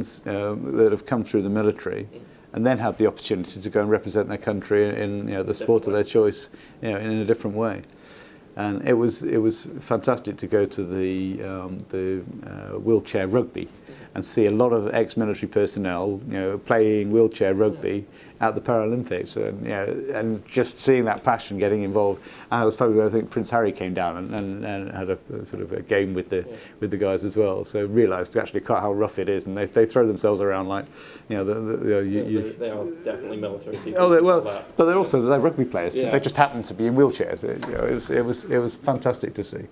civilians that have come through the military and then had the opportunity to go and represent their country in the sport of their choice, in a different way. And it was fantastic to go to the wheelchair rugby and see a lot of ex-military personnel, playing wheelchair rugby at the Paralympics, and just seeing that passion getting involved. And it was funny, I think Prince Harry came down and had a sort of a game with the guys as well. So realised actually quite how rough it is, and they throw themselves around like, they are definitely military people. Oh, but they're rugby players. Yeah. They just happen to be in wheelchairs. It was fantastic to see.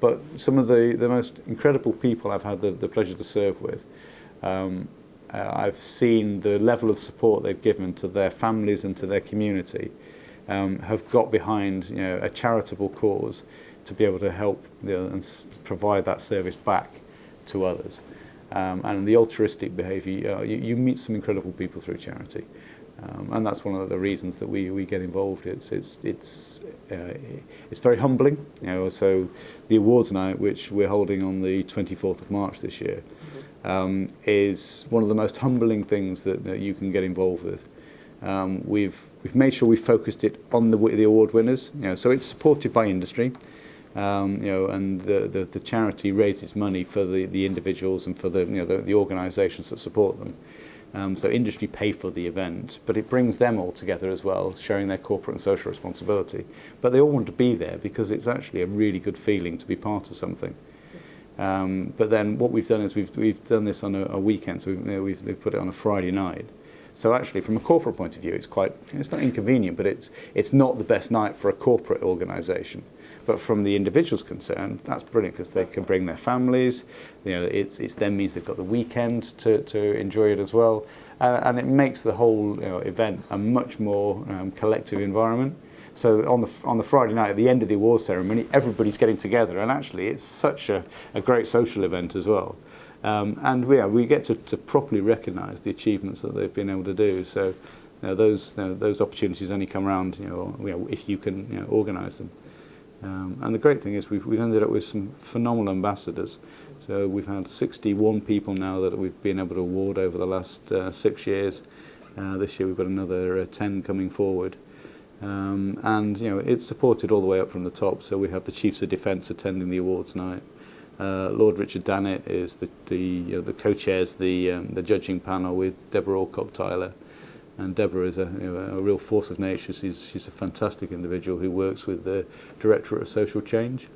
But some of the most incredible people I've had the pleasure to serve with, I've seen the level of support they've given to their families and to their community, have got behind a charitable cause to be able to help and provide that service back to others. And the altruistic behaviour, you meet some incredible people through charity. And that's one of the reasons that we get involved. It's very humbling. So the awards night, which we're holding on the 24th of March this year, is one of the most humbling things that you can get involved with. We've made sure we focused it on the award winners. So it's supported by industry. And the charity raises money for the individuals and for the organisations that support them. So industry pay for the event, but it brings them all together as well, showing their corporate and social responsibility. But they all want to be there because it's actually a really good feeling to be part of something. But then what we've done is we've done this on a weekend, so we've put it on a Friday night. So actually, from a corporate point of view, it's not inconvenient, but it's not the best night for a corporate organisation. But from the individuals concerned, that's brilliant because they can bring their families. It's then means they've got the weekend to enjoy it as well, and it makes the whole event a much more collective environment. So on the Friday night at the end of the awards ceremony, everybody's getting together, and actually it's such a great social event as well. And we get to properly recognise the achievements that they've been able to do. So those opportunities only come around if you can organise them. And the great thing is we've ended up with some phenomenal ambassadors. So we've had 61 people now that we've been able to award over the last 6 years. This year we've got another 10 coming forward. And it's supported all the way up from the top. So we have the Chiefs of Defence attending the awards night. Lord Richard Dannett is the co-chairs the judging panel with Deborah Alcock-Tyler. And Deborah is a real force of nature. She's a fantastic individual who works with the Directorate of Social Change,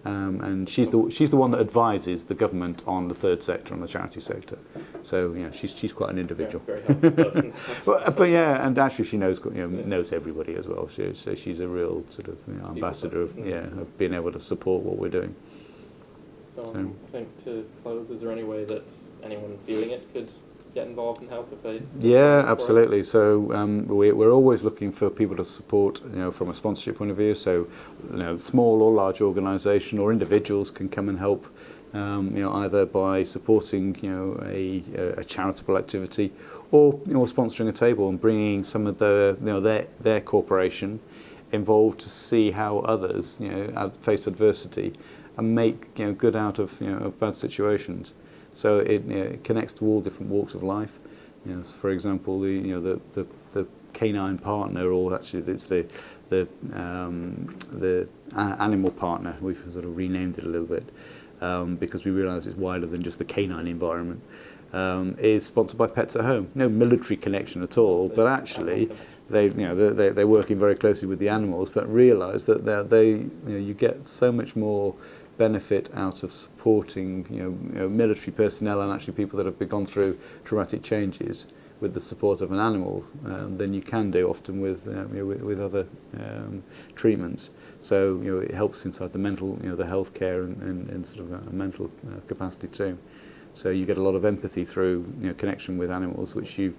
and she's the one that advises the government on the third sector, on the charity sector. So she's quite an individual. Very helpful person. but and actually she knows everybody as well. So she's a real sort of ambassador of being able to support what we're doing. So I think to close, is there any way that anyone feeling it could get involved and help if they? Yeah, absolutely. So we're always looking for people to support, from a sponsorship point of view. So, small or large organisation or individuals can come and help, either by supporting, a charitable activity, or sponsoring a table and bringing some of their corporation involved to see how others, face adversity and make good out of bad situations. So it connects to all different walks of life. For example, the canine partner, or actually it's the animal partner. We've sort of renamed it a little bit because we realise it's wider than just the canine environment. Is sponsored by Pets at Home. No military connection at all, but actually they're working very closely with the animals, but realise that you get so much more benefit out of supporting military personnel and actually people that have gone through traumatic changes with the support of an animal than you can do often with other treatments. So it helps inside the mental, the healthcare and sort of a mental capacity too. So you get a lot of empathy through connection with animals, which you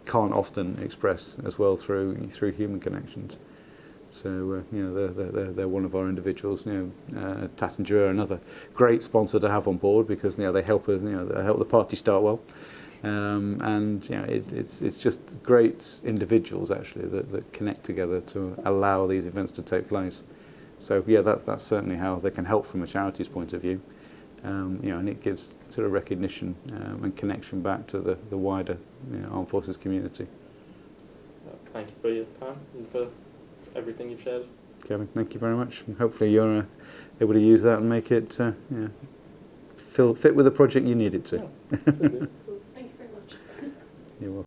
can't often express as well through human connections. So they're one of our individuals. Tattinger, another great sponsor to have on board because they help us. They help the party start well, and it's just great individuals actually that connect together to allow these events to take place. So that's certainly how they can help from a charity's point of view. and it gives sort of recognition and connection back to the wider armed forces community. Thank you for your time and for everything you've shared. Kevin, thank you very much. And hopefully you're able to use that and make it fit with the project you need it to. Yeah, Thank you very much. You're welcome.